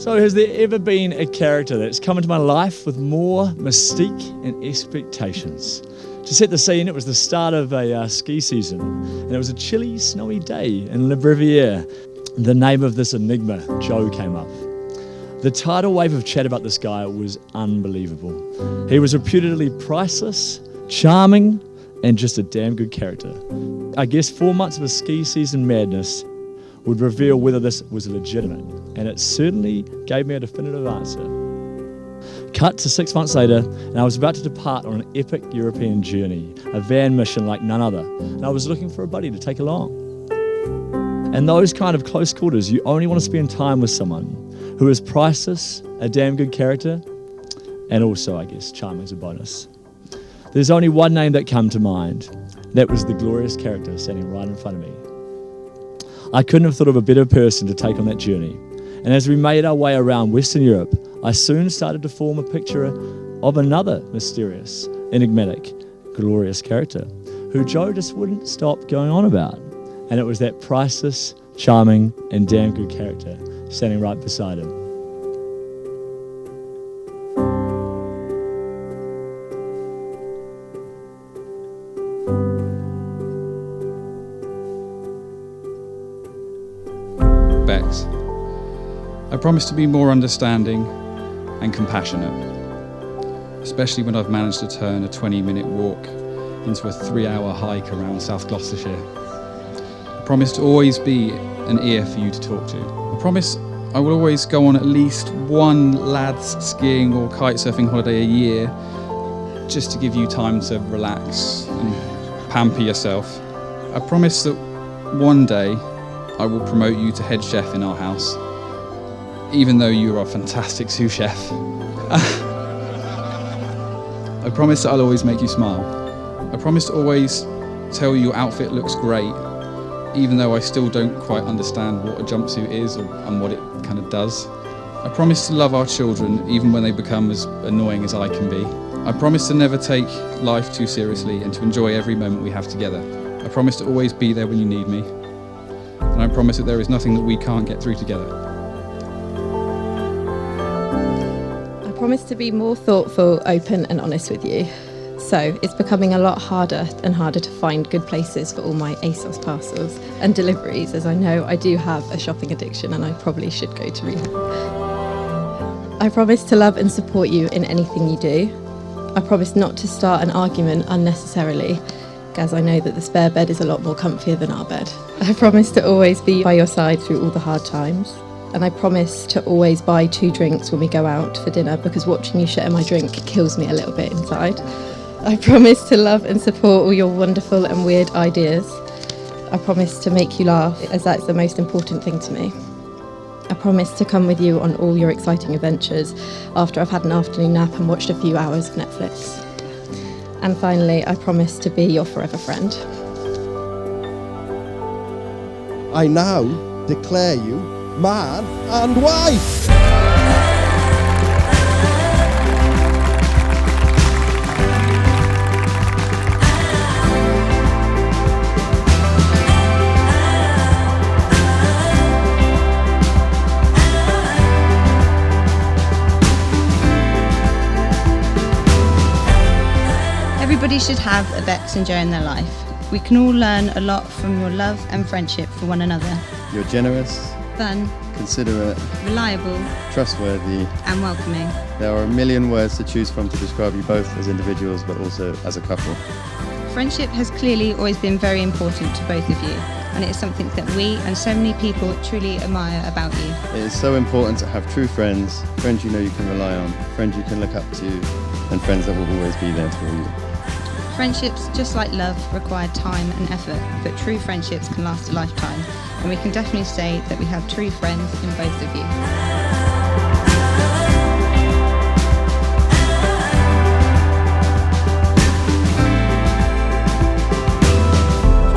So has there ever been a character that's come into my life with more mystique and expectations? To set the scene, it was the start of a ski season, and it was a chilly, snowy day in Le Briviere. The name of this enigma, Joe, came up. The tidal wave of chat about this guy was unbelievable. He was reputedly priceless, charming, and just a damn good character. I guess 4 months of a ski season madness would reveal whether this was legitimate, and it certainly gave me a definitive answer. Cut to 6 months later, and I was about to depart on an epic European journey, a van mission like none other, and I was looking for a buddy to take along. And those kind of close quarters, you only want to spend time with someone who is priceless, a damn good character, and also, I guess, charming as a bonus. There's only one name that came to mind. That was the glorious character standing right in front of me. I couldn't have thought of a better person to take on that journey. And as we made our way around Western Europe, I soon started to form a picture of another mysterious, enigmatic, glorious character who Joe just wouldn't stop going on about. And it was that priceless, charming, and damn good character standing right beside him. Bex, I promise to be more understanding and compassionate, especially when I've managed to turn a 20-minute walk into a 3-hour hike around South Gloucestershire. I promise to always be an ear for you to talk to. I promise I will always go on at least one lads skiing or kite surfing holiday a year, just to give you time to relax and pamper yourself. I promise that one day I will promote you to head chef in our house, even though you are a fantastic sous chef. I promise that I'll always make you smile. I promise to always tell you your outfit looks great, even though I still don't quite understand what a jumpsuit is and what it kind of does. I promise to love our children, even when they become as annoying as I can be. I promise to never take life too seriously and to enjoy every moment we have together. I promise to always be there when you need me. And I promise that there is nothing that we can't get through together. I promise to be more thoughtful, open and honest with you. So it's becoming a lot harder and harder to find good places for all my ASOS parcels and deliveries, as I know I do have a shopping addiction and I probably should go to rehab. I promise to love and support you in anything you do. I promise not to start an argument unnecessarily, as I know that the spare bed is a lot more comfier than our bed. I promise to always be by your side through all the hard times. And I promise to always buy 2 drinks when we go out for dinner, because watching you share my drink kills me a little bit inside. I promise to love and support all your wonderful and weird ideas. I promise to make you laugh, as that's the most important thing to me. I promise to come with you on all your exciting adventures after I've had an afternoon nap and watched a few hours of Netflix. And finally, I promise to be your forever friend. I now declare you man and wife. Everybody should have a Bex and Joe in their life. We can all learn a lot from your love and friendship for one another. You're generous, Fun, considerate, reliable, trustworthy. and welcoming. There are a million words to choose from to describe you both as individuals but also as a couple. Friendship has clearly always been very important to both of you, and it is something that we and so many people truly admire about you. It is so important to have true friends, friends you know you can rely on, friends you can look up to, and friends that will always be there for you. Friendships, just like love, require time and effort, but true friendships can last a lifetime, and we can definitely say that we have true friends in both of you.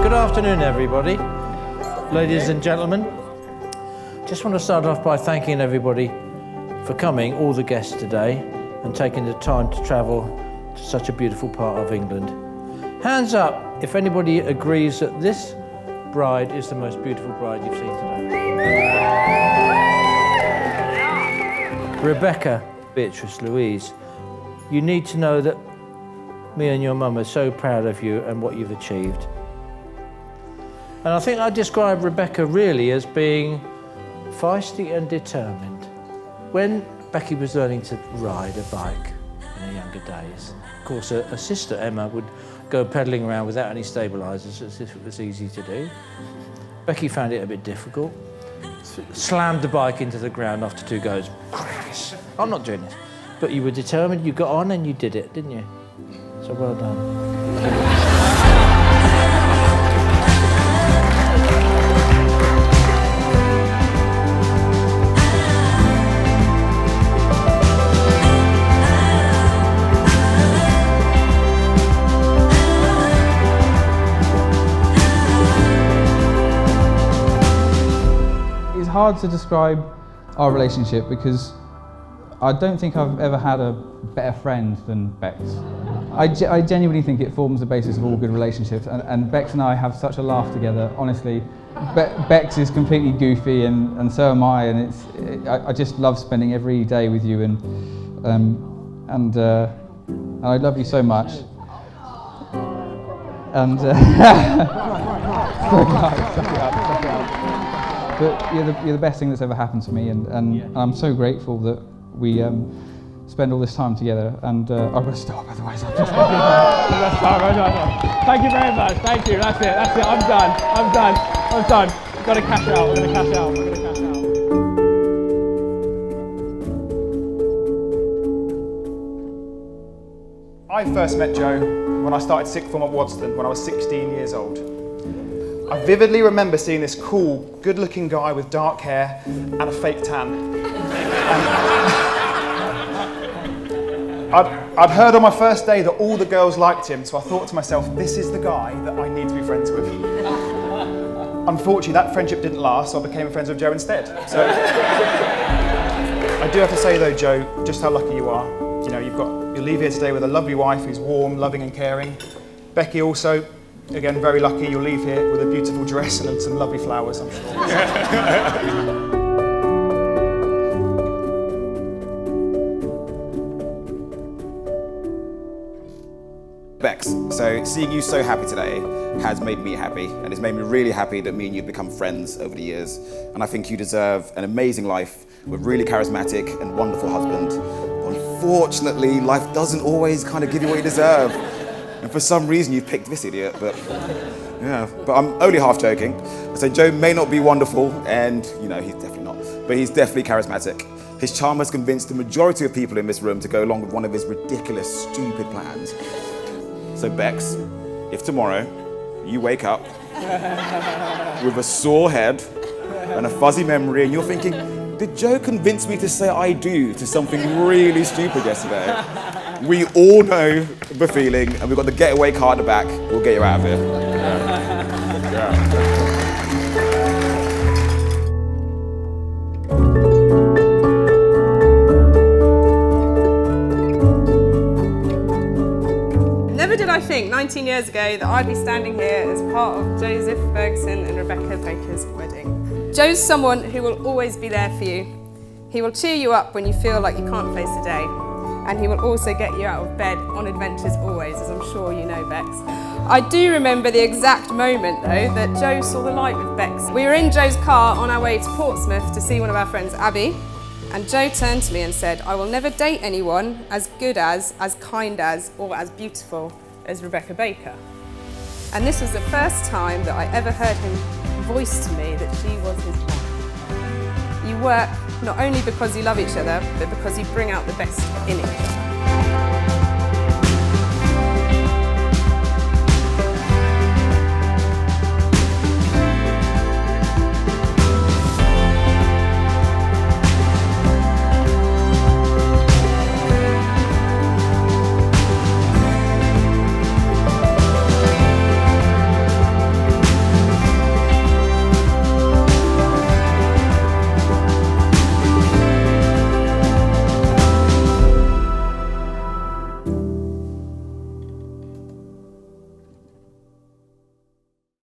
Good afternoon, everybody. Ladies and gentlemen, just want to start off by thanking everybody for coming, all the guests today, and taking the time to travel to such a beautiful part of England. Hands up if anybody agrees that this bride is the most beautiful bride you've seen today. Rebecca, Beatrice Louise, you need to know that me and your mum are so proud of you and what you've achieved. And I think I describe Rebecca really as being feisty and determined. When Becky was learning to ride a bike in her younger days, of course her sister Emma would go pedalling around without any stabilisers as if it was easy to do. Becky found it a bit difficult. Slammed the bike into the ground after 2 goes. I'm not doing this. But you were determined, you got on and you did it, didn't you? So well done. It's hard to describe our relationship because I don't think I've ever had a better friend than Bex. I genuinely think it forms the basis of all good relationships, and Bex and I have such a laugh together. Honestly, Bex is completely goofy, and so am I, and I just love spending every day with you, and I love you so much. And but you're the best thing that's ever happened to me, and I'm so grateful that we spend all this time together. And I'm going to stop, otherwise I'll just... Thank you very much. Thank you. That's it. I'm done. We've got to cash out. We're going to cash out. I first met Joe when I started sixth form at Wadston when I was 16 years old. I vividly remember seeing this cool, good-looking guy with dark hair and a fake tan. I'd heard on my first day that all the girls liked him, so I thought to myself, this is the guy that I need to be friends with. Unfortunately, that friendship didn't last, so I became friends with Joe instead. So I do have to say though, Joe, just how lucky you are. You know, you leave here today with a lovely wife who's warm, loving and caring. Becky also, again, very lucky. You'll leave here with a beautiful dress and some lovely flowers, I'm sure. Bex, so seeing you so happy today has made me happy, and it's made me really happy that me and you have become friends over the years. And I think you deserve an amazing life with a really charismatic and wonderful husband. Unfortunately, life doesn't always kind of give you what you deserve. And for some reason, you've picked this idiot, but I'm only half joking. So Joe may not be wonderful, and he's definitely not, but he's definitely charismatic. His charm has convinced the majority of people in this room to go along with one of his ridiculous, stupid plans. So Bex, if tomorrow you wake up with a sore head and a fuzzy memory and you're thinking, did Joe convince me to say I do to something really stupid yesterday? We all know the feeling, and we've got the getaway car at the back. We'll get you out of here. Never did I think 19 years ago that I'd be standing here as part of Joseph Ferguson and Rebecca Baker's wedding. Joe's someone who will always be there for you. He will cheer you up when you feel like you can't face the day. And he will also get you out of bed on adventures always, as I'm sure you know, Bex. I do remember the exact moment, though, that Joe saw the light with Bex. We were in Joe's car on our way to Portsmouth to see one of our friends, Abby, and Joe turned to me and said, I will never date anyone as good as kind as, or as beautiful as Rebecca Baker. And this was the first time that I ever heard him voice to me that she was his wife. You work not only because you love each other, but because you bring out the best in each other.